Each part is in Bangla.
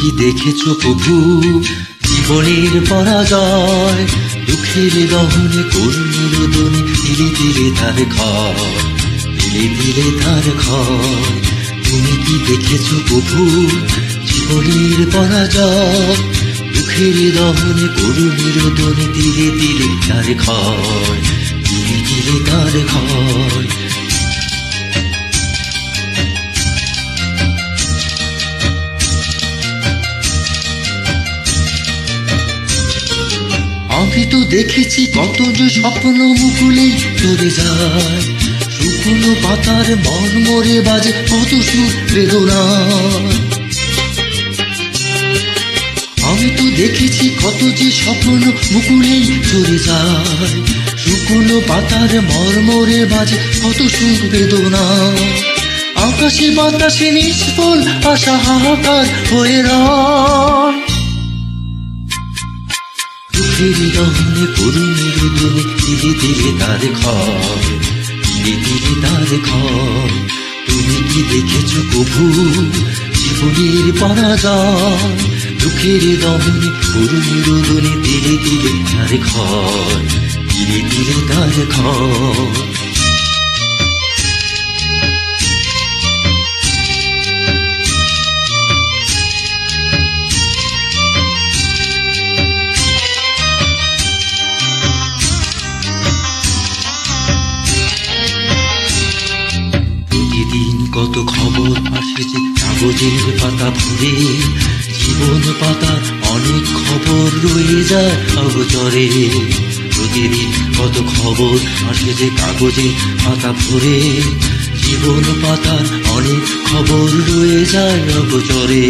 কি দেখেছো প্রভু জীবনের পরাজয়, দুঃখের দহনে করুণের রোদনে ধীরে ধীরে তার ক্ষয়, ধীরে ধীরে তার ক্ষয়। তুমি কি দেখেছো প্রভু জীবনের পরাজয়, দুঃখের দহনে করুণের রোদনে ধীরে ধীরে তার ক্ষয়, ধীরে ধীরে তার ক্ষয়। আমি তো দেখেছি কত যে স্বপ্ন মুকুলে চলে যায়, শুকনো পাতার মর্মরে বাজে কত সুর বেদনা। আমি তো দেখেছি কত যে স্বপ্ন মুকুলে চলে যায়, শুকনো পাতার মর্মরে বাজে কত সুর বেদনা। আকাশে বাতাসে নিষ্ফল আশা হাহাকার হয়ে রয়, দুঃখের দহনে করুণের রোদনে ধীরে ধীরে তার ক্ষয়, ধীরে ধীরে তার ক্ষয়। তুমি কি দেখেছো প্রভু জীবনের পরাজয়, দুঃখের দহনে করুণের রোদনে ধীরে ধীরে তার ক্ষয়, ধীরে ধীরে তার ক্ষয়। প্রতিদিন কত খবর আসে যে কাগজের পাতা ভরে, জীবন পাতার অনেক খবর রয়ে যায় অগোচরে। প্রতিদিন কত খবর আসে যে কাগজের পাতা ভরে, জীবন পাতার অনেক খবর রয়ে যায় অগোচরে।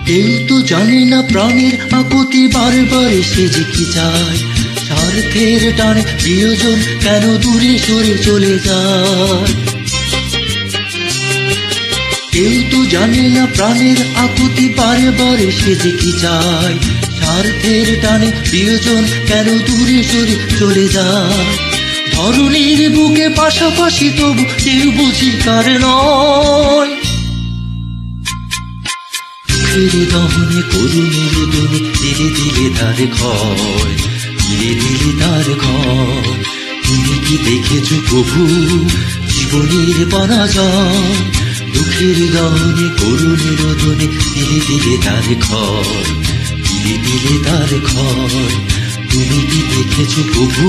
কেউ তো জানে না প্রাণের আকুতি বারবার এসে যে কি যায়, স্বার্থের টানে প্রিয়জন কেন দূরে সরে চলে যায়। কেউ তো জানে না প্রাণের আকুতি বারবার এসে যে কি যায়, স্বার্থের টানে প্রিয়জন কেন দূরে সরে চলে যায়। ধরণীর বুকে পাশাপাশি তবু কেউ বুঝি কার নয়, দুঃখের দহনে করুণের রোদনে ধীরে ধীরে তার ক্ষয়, ধীরে ধীরে তার ক্ষয়। তুমি কি দেখেছো প্রভু জীবনের পরাজয়, দুঃখের দহনে করুণের রোদনে ধীরে ধীরে তার ক্ষয়, ধীরে ধীরে তার ক্ষয়। তুমি কি দেখেছো প্রভু।